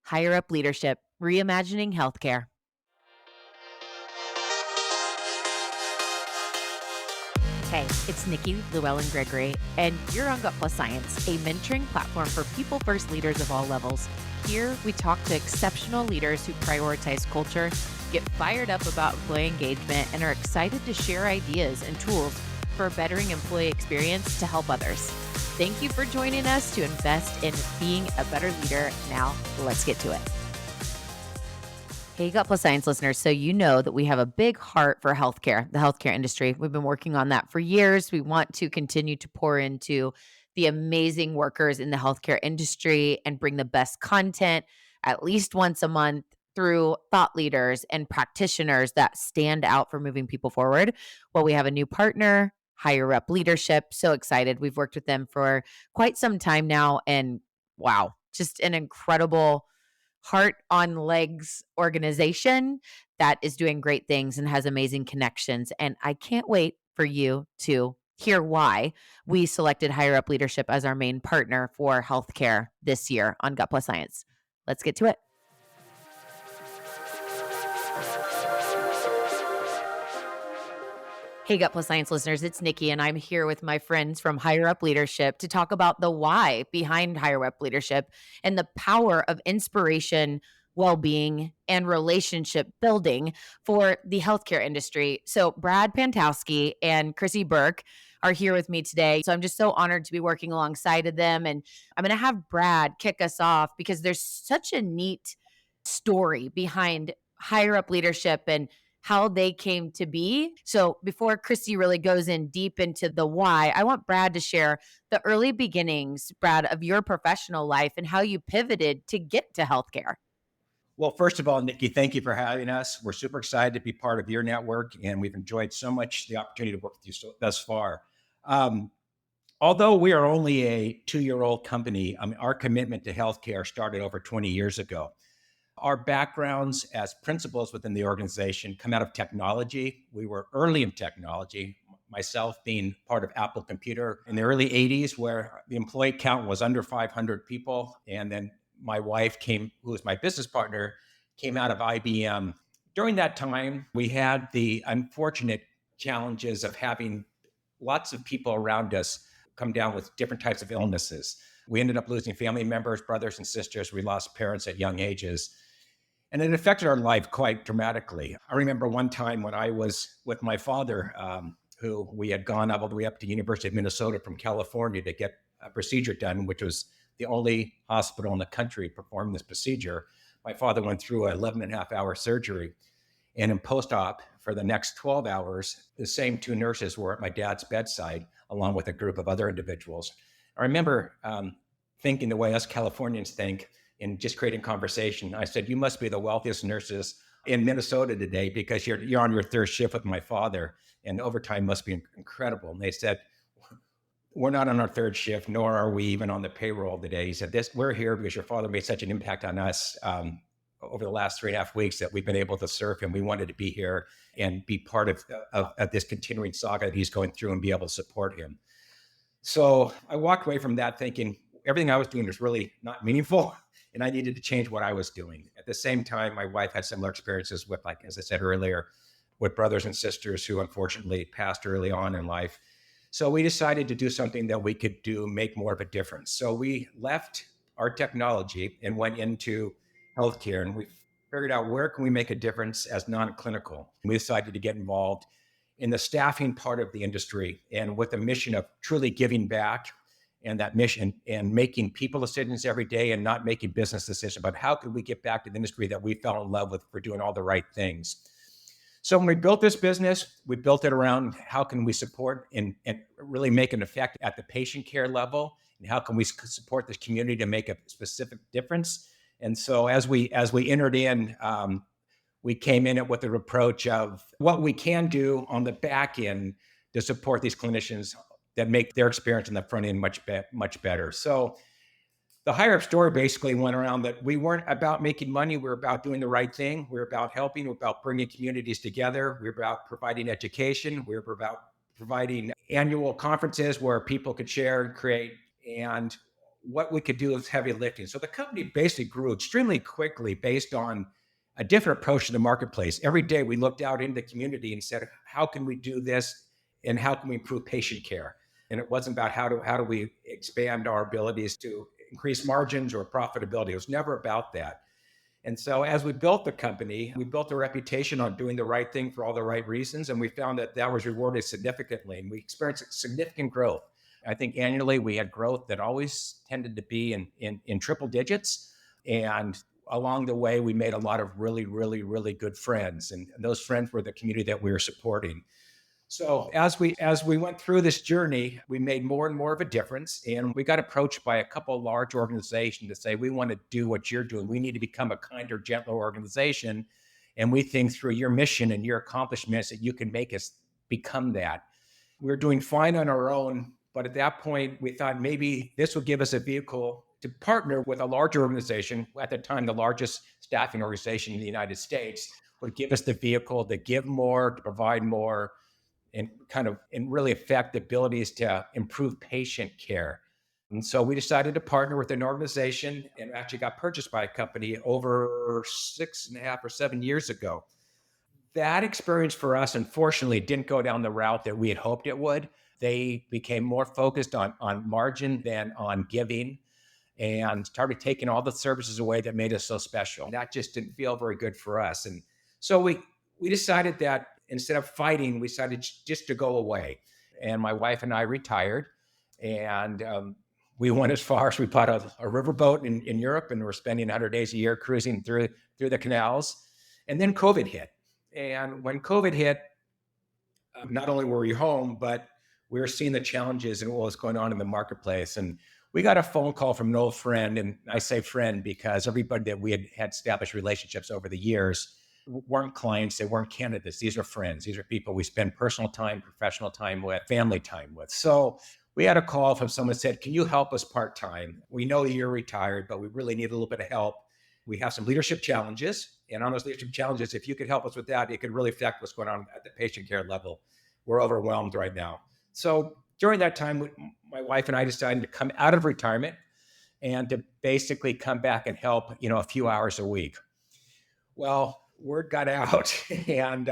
HireUp Leadership, Reimagining Healthcare. Hey, it's Nikki, Llewellyn Gregory, and you're on Gut Plus Science, a mentoring platform for people-first leaders of all levels. Here, we talk to exceptional leaders who prioritize culture, get fired up about employee engagement, and are excited to share ideas and tools for a bettering employee experience to help others. Thank you for joining us to invest in being a better leader. Now, let's get to it. Hey, Gut Plus Science listeners. So you know that we have a big heart for healthcare, the healthcare industry. We've been working on that for years. We want to continue to pour into the amazing workers in the healthcare industry and bring the best content at least once a month through thought leaders and practitioners that stand out for moving people forward. Well, we have a new partner, HireUp Leadership. So excited. We've worked with them for quite some time now. And wow, just an incredible heart on legs organization that is doing great things and has amazing connections. And I can't wait for you to hear why we selected HireUp Leadership as our main partner for healthcare this year on Gut Plus Science. Let's get to it. Hey, Gut Plus Science listeners, it's Nikki, and I'm here with my friends from HireUp Leadership to talk about the why behind HireUp Leadership and the power of inspiration, well-being, and relationship building for the healthcare industry. So Brad Pantoskey and Chrissy Burke are here with me today. So I'm just so honored to be working alongside of them. And I'm going to have Brad kick us off because there's such a neat story behind HireUp Leadership and how they came to be. So before Chrissy really goes in deep into the why, I want Brad to share the early beginnings, Brad, of your professional life and how you pivoted to get to healthcare. Well, first of all, Nikki, thank you for having us. We're super excited to be part of your network, and we've enjoyed so much the opportunity to work with you thus far. Although we are only a 2-year-old company, our commitment to healthcare started over 20 years ago. Our backgrounds as principals within the organization come out of technology. We were early in technology, myself being part of Apple Computer in the early 80s, where the employee count was under 500 people. And then my wife who was my business partner, came out of IBM. During that time, we had the unfortunate challenges of having lots of people around us come down with different types of illnesses. We ended up losing family members, brothers and sisters. We lost parents at young ages. And it affected our life quite dramatically. I remember one time when I was with my father, who we had gone all the way up to University of Minnesota from California to get a procedure done, which was the only hospital in the country performing this procedure. My father went through an 11 and a half hour surgery. And in post-op, for the next 12 hours, the same 2 nurses were at my dad's bedside, along with a group of other individuals. I remember thinking the way us Californians think, and just creating conversation. I said, "You must be the wealthiest nurses in Minnesota today because you're on your 3rd shift with my father, and overtime must be incredible." And they said, "We're not on our 3rd shift, nor are we even on the payroll today." He said, "We're here because your father made such an impact on us over the last 3.5 weeks that we've been able to serve him. We wanted to be here and be part of this continuing saga that he's going through and be able to support him." So I walked away from that thinking everything I was doing was really not meaningful. And I needed to change what I was doing. At the same time, my wife had similar experiences with, like, as I said earlier, with brothers and sisters who unfortunately passed early on in life. So we decided to do something that we could make more of a difference. So we left our technology and went into healthcare, and we figured out where can we make a difference as non-clinical. We decided to get involved in the staffing part of the industry, and with the mission of truly giving back, and that mission and making people decisions every day and not making business decisions, but how could we get back to the industry that we fell in love with for doing all the right things. So when we built this business, we built it around how can we support and really make an effect at the patient care level, and how can we support this community to make a specific difference. And so as we entered in, we came in with the approach of what we can do on the back end to support these clinicians that make their experience in the front end much better. So the HireUp story basically went around that we weren't about making money. We were about doing the right thing. We were about helping. We were about bringing communities together. We were about providing education. We were about providing annual conferences where people could share and create. And what we could do as heavy lifting. So the company basically grew extremely quickly based on a different approach to the marketplace. Every day we looked out into the community and said, how can we do this and how can we improve patient care? And it wasn't about how do we expand our abilities to increase margins or profitability. It was never about that. And so as we built the company, we built a reputation on doing the right thing for all the right reasons. And we found that that was rewarded significantly. And we experienced significant growth. I think annually we had growth that always tended to be in triple digits. And along the way, we made a lot of really, really, really good friends. And those friends were the community that we were supporting. So as we went through this journey, we made more and more of a difference, and we got approached by a couple of large organizations to say, "We want to do what you're doing. We need to become a kinder, gentler organization, and we think through your mission and your accomplishments that you can make us become that." We were doing fine on our own, but at that point, we thought maybe this would give us a vehicle to partner with a larger organization. At the time, the largest staffing organization in the United States would give us the vehicle to give more, to provide more and really affect the abilities to improve patient care. And so we decided to partner with an organization and actually got purchased by a company over 6.5 or 7 years ago. That experience for us, unfortunately, didn't go down the route that we had hoped it would. They became more focused on margin than on giving and started taking all the services away that made us so special. And that just didn't feel very good for us. And so we decided that instead of fighting, we decided just to go away. And my wife and I retired, and we went as far as we bought a riverboat in Europe, and we're spending 100 days a year cruising through the canals. And then COVID hit. And when COVID hit, not only were we home, but we were seeing the challenges and what was going on in the marketplace. And we got a phone call from an old friend, and I say friend because everybody that we had established relationships over the years weren't clients, they weren't candidates. These are friends. These are people we spend personal time, professional time with, family time with. So we had a call from someone who said, "Can you help us part-time? We know you're retired, but we really need a little bit of help. We have some leadership challenges. And on those leadership challenges, if you could help us with that, it could really affect what's going on at the patient care level. We're overwhelmed right now." So during that time, my wife and I decided to come out of retirement and to basically come back and help, a few hours a week. Well, word got out, and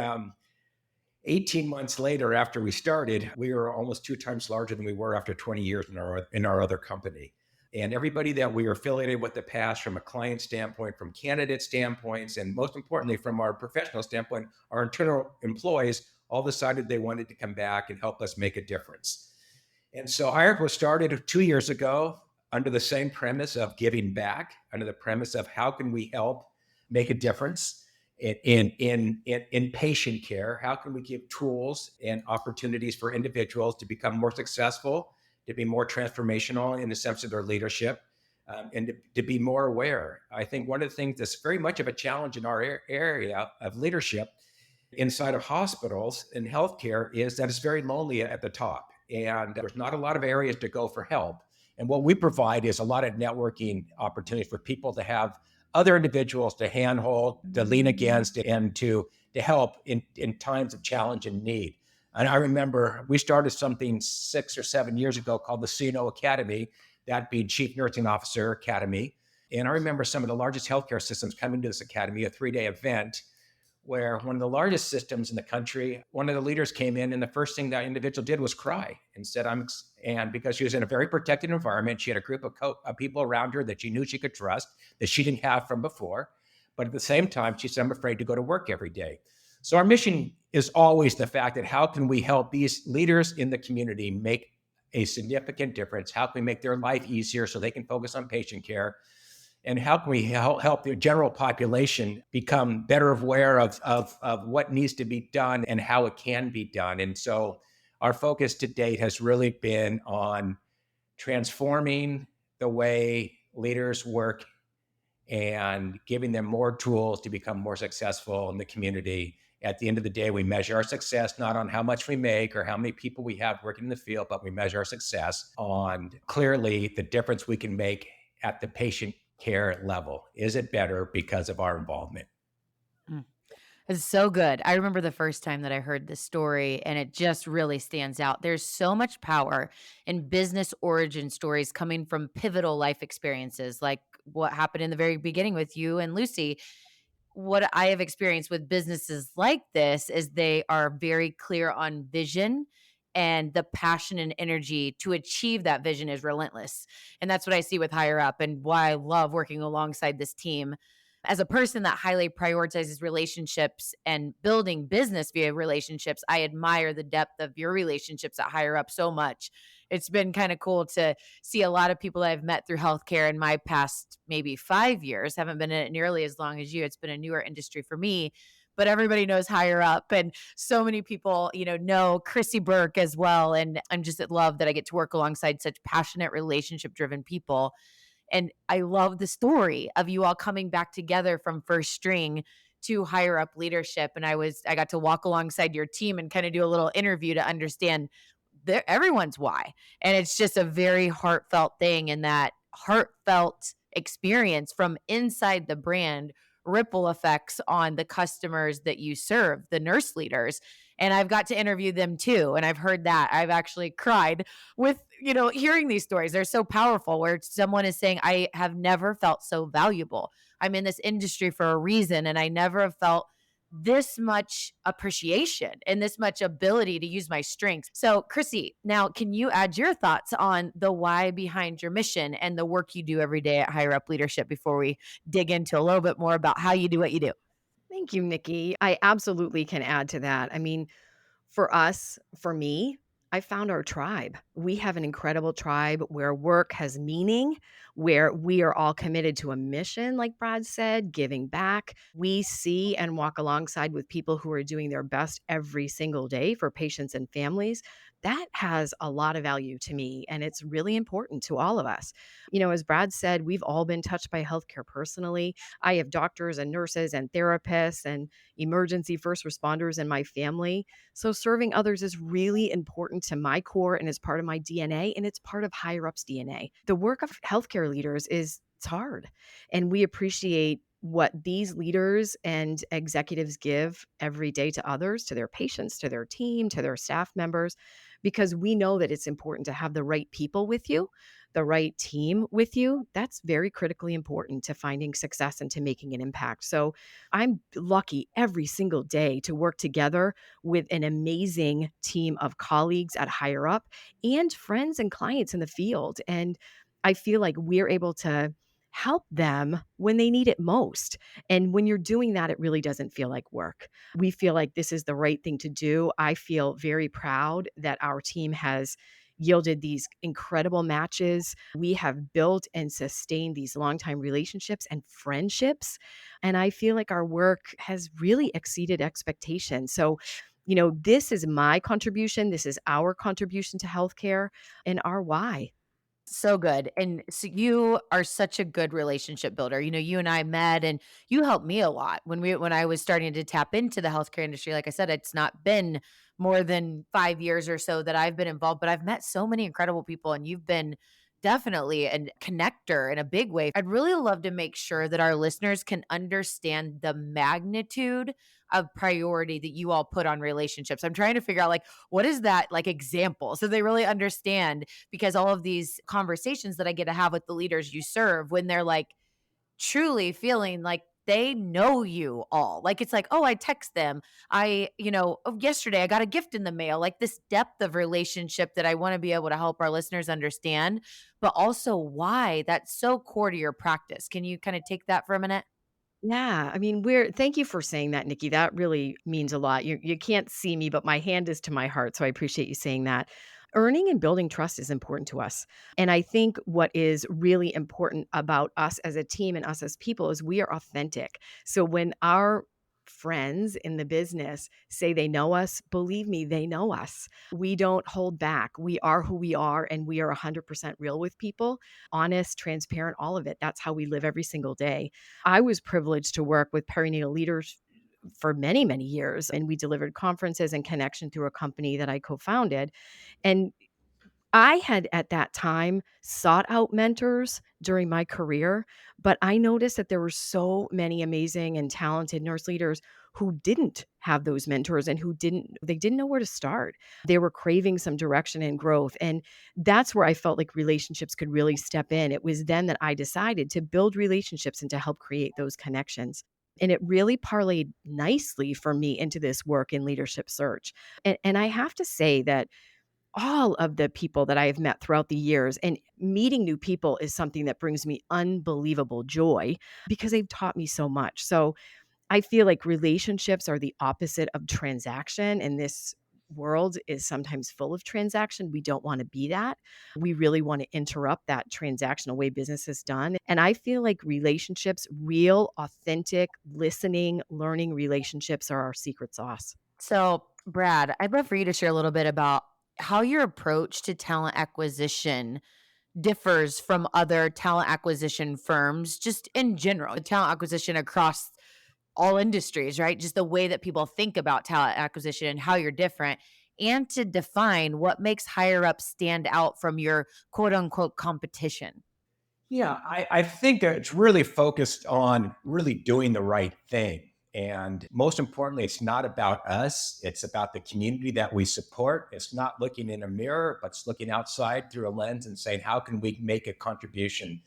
18 months later, after we started, we were almost 2 times larger than we were after 20 years in our other company. And everybody that we were affiliated with the past, from a client standpoint, from candidate standpoints, and most importantly, from our professional standpoint, our internal employees all decided they wanted to come back and help us make a difference. And so HireUp was started 2 years ago under the same premise of giving back, under the premise of how can we help make a difference in patient care? How can we give tools and opportunities for individuals to become more successful, to be more transformational in the sense of their leadership, and to be more aware? I think one of the things that's very much of a challenge in our area of leadership inside of hospitals and healthcare is that it's very lonely at the top, and there's not a lot of areas to go for help. And what we provide is a lot of networking opportunities for people to have other individuals to handhold, to lean against, and to help in times of challenge and need. And I remember we started something 6 or 7 years ago called the CNO Academy, that being Chief Nursing Officer Academy. And I remember some of the largest healthcare systems coming to this academy, a 3-day event, where one of the largest systems in the country, one of the leaders came in, and the first thing that individual did was cry and said, and because she was in a very protected environment, she had a group of people around her that she knew she could trust, that she didn't have from before. But at the same time, she said, "I'm afraid to go to work every day." So our mission is always the fact that how can we help these leaders in the community make a significant difference? How can we make their life easier so they can focus on patient care? And how can we help the general population become better aware of what needs to be done and how it can be done? And so our focus to date has really been on transforming the way leaders work and giving them more tools to become more successful in the community. At the end of the day, we measure our success not on how much we make or how many people we have working in the field, but we measure our success on clearly the difference we can make at the patient care level. Is it better because of our involvement? It's so good. I remember the first time that I heard this story, and it just really stands out. There's so much power in business origin stories coming from pivotal life experiences, like what happened in the very beginning with you and Lucy. What I have experienced with businesses like this is they are very clear on vision, and the passion and energy to achieve that vision is relentless. And that's what I see with Higher Up, and why I love working alongside this team. As a person that highly prioritizes relationships and building business via relationships, I admire the depth of your relationships at Higher Up so much. It's been kind of cool to see a lot of people that I've met through healthcare in my past maybe 5 years. Haven't been in it nearly as long as you. It's been a newer industry for me, but everybody knows Higher Up, and so many people, know Chrissy Burke as well. And I'm just at love that I get to work alongside such passionate, relationship driven people. And I love the story of you all coming back together from first string to Higher Up Leadership. And I got to walk alongside your team and kind of do a little interview to understand everyone's why. And it's just a very heartfelt thing. And that heartfelt experience from inside the brand ripple effects on the customers that you serve, the nurse leaders. And I've got to interview them too. And I've heard that. I've actually cried with, hearing these stories. They're so powerful where someone is saying, I have never felt so valuable. I'm in this industry for a reason, and I never have felt this much appreciation and this much ability to use my strengths. So, Chrissy, now can you add your thoughts on the why behind your mission and the work you do every day at Higher Up Leadership before we dig into a little bit more about how you do what you do? Thank you, Nikki. I absolutely can add to that. I mean, for us, for me, I found our tribe. We have an incredible tribe where work has meaning, where we are all committed to a mission, like Brad said, giving back. We see and walk alongside with people who are doing their best every single day for patients and families. That has a lot of value to me, and it's really important to all of us. As Brad said, we've all been touched by healthcare personally. I have doctors and nurses and therapists and emergency first responders in my family. So serving others is really important to my core and is part of my DNA, and it's part of Higher Up's DNA. The work of healthcare leaders it's hard, and we appreciate what these leaders and executives give every day to others, to their patients, to their team, to their staff members, because we know that it's important to have the right people with you, the right team with you. That's very critically important to finding success and to making an impact. So I'm lucky every single day to work together with an amazing team of colleagues at Higher Up and friends and clients in the field. And I feel like we're able to help them when they need it most. And when you're doing that, it really doesn't feel like work. We feel like this is the right thing to do. I feel very proud that our team has yielded these incredible matches. We have built and sustained these longtime relationships and friendships. And I feel like our work has really exceeded expectations. So, this is my contribution. This is our contribution to healthcare and our why. So good. And so you are such a good relationship builder. You and I met, and you helped me a lot when I was starting to tap into the healthcare industry. Like I said, it's not been more than 5 years or so that I've been involved, but I've met so many incredible people, and you've been definitely a connector in a big way. I'd really love to make sure that our listeners can understand the magnitude of priority that you all put on relationships. I'm trying to figure out, like, what is that like example, so they really understand, because all of these conversations that I get to have with the leaders you serve, when they're like truly feeling like they know you all. Like, it's like, oh, I text them. Yesterday I got a gift in the mail. Like, this depth of relationship that I want to be able to help our listeners understand, but also why that's so core to your practice. Can you kind of take that for a minute? Yeah, I mean, we're thank you for saying that, Nikki. That really means a lot. You can't see me, but my hand is to my heart, so I appreciate you saying that. Earning and building trust is important to us. And I think what is really important about us as a team and us as people is we are authentic. So when our friends in the business say they know us, believe me, they know us. We don't hold back. We are who we are, and we are 100% real with people, honest, transparent, all of it. That's how we live every single day. I was privileged to work with perinatal leaders for many, many years, and we delivered conferences and connection through a company that I co-founded. And I had at that time sought out mentors during my career, but I noticed that there were so many amazing and talented nurse leaders who didn't have those mentors and they didn't know where to start. They were craving some direction and growth. And that's where I felt like relationships could really step in. It was then that I decided to build relationships and to help create those connections. And it really parlayed nicely for me into this work in leadership search. And I have to say that all of the people that I have met throughout the years, and meeting new people is something that brings me unbelievable joy because they've taught me so much. So I feel like relationships are the opposite of transaction, and this world is sometimes full of transaction. We don't want to be that. We really want to interrupt that transactional way business is done. And I feel like relationships, real, authentic, listening, learning relationships are our secret sauce. So, Brad, I'd love for you to share a little bit about how your approach to talent acquisition differs from other talent acquisition firms, just in general, talent acquisition across all industries, right? Just the way that people think about talent acquisition and how you're different, and to define what makes higher up stand out from your quote unquote competition. Yeah, I think it's really focused on really doing the right thing. And most importantly, it's not about us. It's about the community that we support. It's not looking in a mirror, but it's looking outside through a lens and saying, how can we make a contribution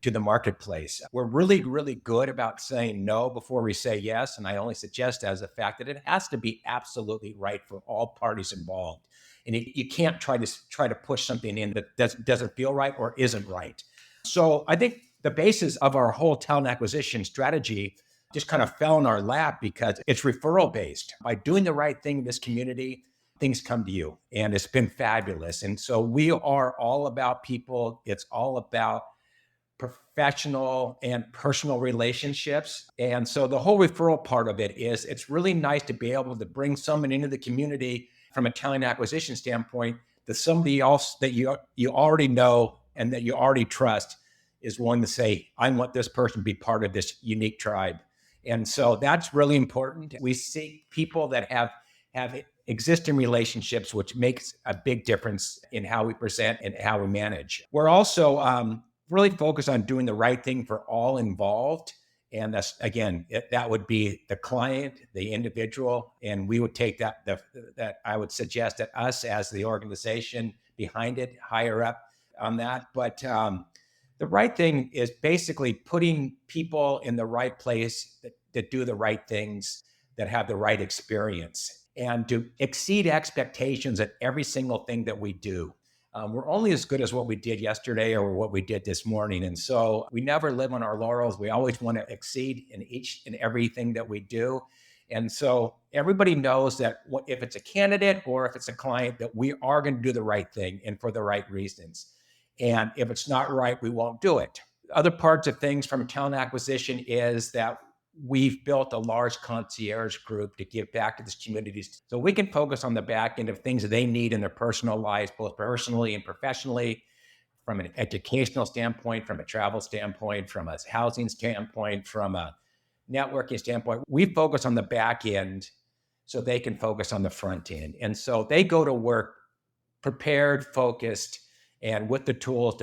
to the marketplace? We're really, really good about saying no before we say yes. And I only suggest as a fact that it has to be absolutely right for all parties involved. And you can't try to push something in that doesn't feel right or isn't right. So I think the basis of our whole talent acquisition strategy just kind of fell in our lap because it's referral based. By doing the right thing in this community, things come to you, and it's been fabulous. And so we are all about people. It's all about professional and personal relationships. And so the whole referral part of it is it's really nice to be able to bring someone into the community from a talent acquisition standpoint that somebody else that you already know and that you already trust is willing to say, I want this person to be part of this unique tribe. And so that's really important. We seek people that have existing relationships, which makes a big difference in how we present and how we manage. We're also really focused on doing the right thing for all involved. And that's, again, that would be the client, the individual. And we would take that I would suggest that us as the organization behind it, higher up on that. But the right thing is basically putting people in the right place that do the right things, that have the right experience, and to exceed expectations at every single thing that we do. We're only as good as what we did yesterday or what we did this morning. And so we never live on our laurels. We always want to exceed in each and everything that we do. And so everybody knows that if it's a candidate or if it's a client, that we are going to do the right thing and for the right reasons. And if it's not right, we won't do it. Other parts of things from talent acquisition is that we've built a large concierge group to give back to this communities. So we can focus on the back end of things that they need in their personal lives, both personally and professionally, from an educational standpoint, from a travel standpoint, from a housing standpoint, from a networking standpoint. We focus on the back end so they can focus on the front end. And so they go to work prepared, focused, and with the tools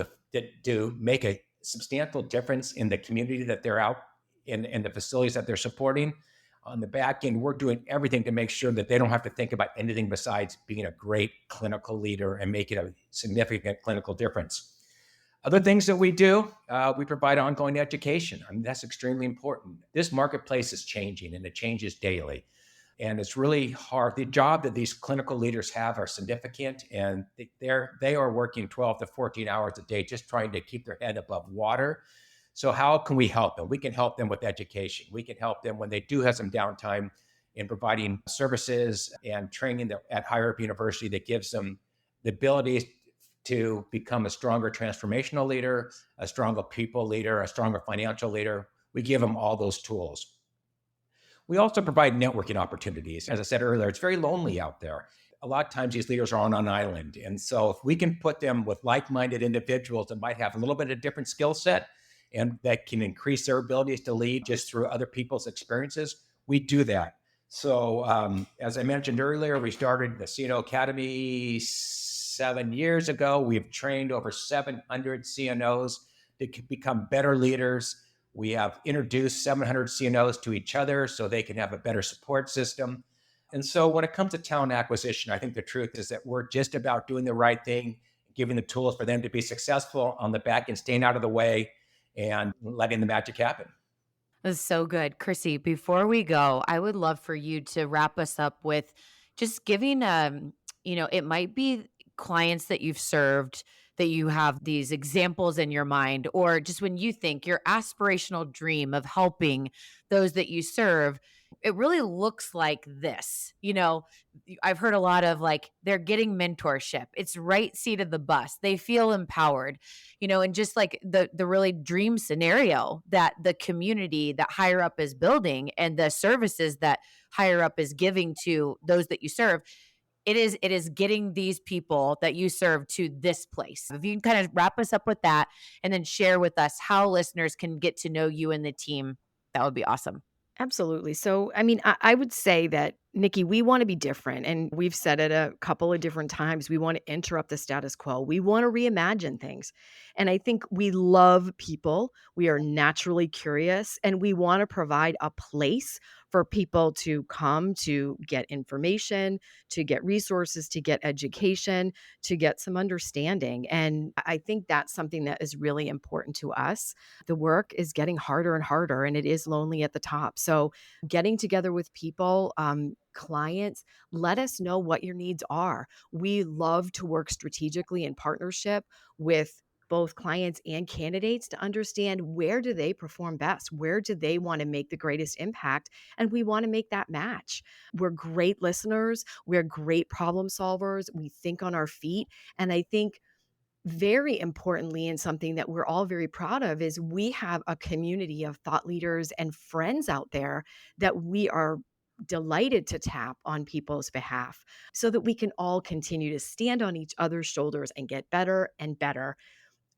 to make a substantial difference in the community that they're out in the facilities that they're supporting. On the back end, we're doing everything to make sure that they don't have to think about anything besides being a great clinical leader and making a significant clinical difference. Other things that we do, we provide ongoing education. I mean, that's extremely important. This marketplace is changing, and it changes daily. And it's really hard. The job that these clinical leaders have are significant, and they are working 12 to 14 hours a day just trying to keep their head above water. So how can we help them? We can help them with education. We can help them when they do have some downtime in providing services and training at HireUp University that gives them the ability to become a stronger transformational leader, a stronger people leader, a stronger financial leader. We give them all those tools. We also provide networking opportunities. As I said earlier, it's very lonely out there. A lot of times these leaders are on an island. And so if we can put them with like-minded individuals that might have a little bit of different skill set and that can increase their abilities to lead just through other people's experiences, we do that. So as I mentioned earlier, we started the CNO Academy 7 years ago. We've trained over 700 CNOs to become better leaders. We have introduced 700 CNOs to each other so they can have a better support system. And so when it comes to talent acquisition, I think the truth is that we're just about doing the right thing, giving the tools for them to be successful on the back end, staying out of the way and letting the magic happen. That's so good. Chrissy, before we go, I would love for you to wrap us up with just giving it might be clients that you've served that you have these examples in your mind, or just when you think your aspirational dream of helping those that you serve, it really looks like this. I've heard a lot of like they're getting mentorship. It's right seat of the bus. They feel empowered, and just like the really dream scenario that the community that HireUp is building and the services that HireUp is giving to those that you serve, it is getting these people that you serve to this place. If you can kind of wrap us up with that and then share with us how listeners can get to know you and the team, that would be awesome. Absolutely. So, I mean, I would say that, Nikki, we want to be different. And we've said it a couple of different times. We want to interrupt the status quo. We want to reimagine things. And I think we love people. We are naturally curious and we want to provide a place for people to come to get information, to get resources, to get education, to get some understanding. And I think that's something that is really important to us. The work is getting harder and harder, and it is lonely at the top. So, getting together with people, clients, let us know what your needs are. We love to work strategically in partnership with both clients and candidates to understand where do they perform best, where do they want to make the greatest impact, and we want to make that match. We're great listeners, we're great problem solvers, we think on our feet, and I think very importantly, and something that we're all very proud of, is we have a community of thought leaders and friends out there that we are delighted to tap on people's behalf so that we can all continue to stand on each other's shoulders and get better and better.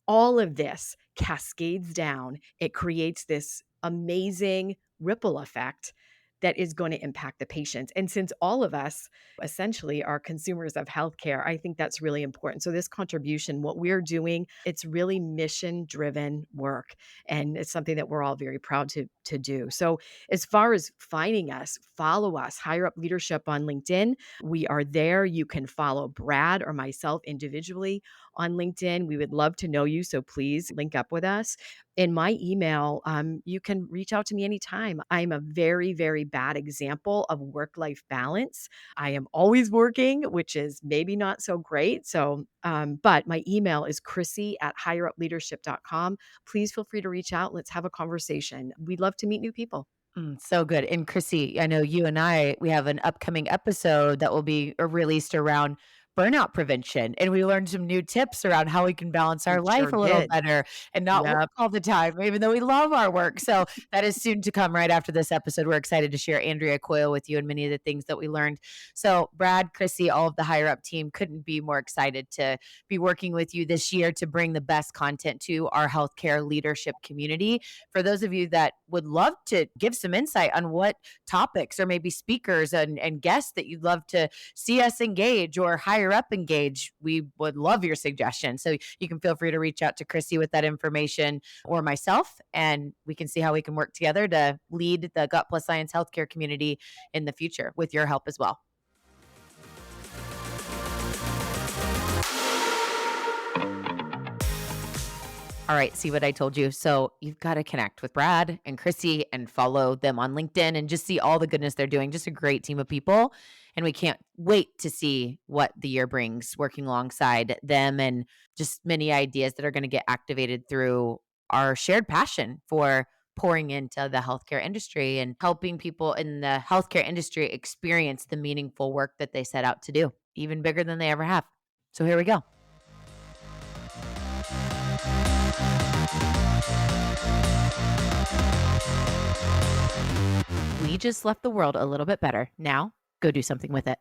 All of this cascades down. It creates this amazing ripple effect that is going to impact the patients. And since all of us essentially are consumers of healthcare, I think that's really important. So this contribution, what we're doing, it's really mission driven work. And it's something that we're all very proud to do. So as far as finding us, follow us, Hire Up Leadership on LinkedIn. We are there. You can follow Brad or myself individually on LinkedIn. We would love to know you. So please link up with us. In my email, you can reach out to me anytime. I'm a very, very bad example of work-life balance. I am always working, which is maybe not so great. So, but my email is Chrissy@HireUpLeadership.com. Please feel free to reach out. Let's have a conversation. We'd love to meet new people. So good. And Chrissy, I know you and we have an upcoming episode that will be released around burnout prevention. And we learned some new tips around how we can balance We our life sure a little did. better and not work Yep. all the time, even though we love our work. So that is soon to come right after this episode. We're excited to share Andrea Coyle with you and many of the things that we learned. So Brad, Chrissy, all of the Hire Up team couldn't be more excited to be working with you this year to bring the best content to our healthcare leadership community. For those of you that would love to give some insight on what topics or maybe speakers and guests that you'd love to see us engage or Hire Up engage, we would love your suggestions. So you can feel free to reach out to Chrissy with that information or myself, and we can see how we can work together to lead the Gut Plus Science healthcare community in the future with your help as well. All right, see what I told you. So you've got to connect with Brad and Chrissy and follow them on LinkedIn and just see all the goodness they're doing. Just a great team of people. And we can't wait to see what the year brings working alongside them and just many ideas that are going to get activated through our shared passion for pouring into the healthcare industry and helping people in the healthcare industry experience the meaningful work that they set out to do, even bigger than they ever have. So here we go. We just left the world a little bit better. Now, go do something with it.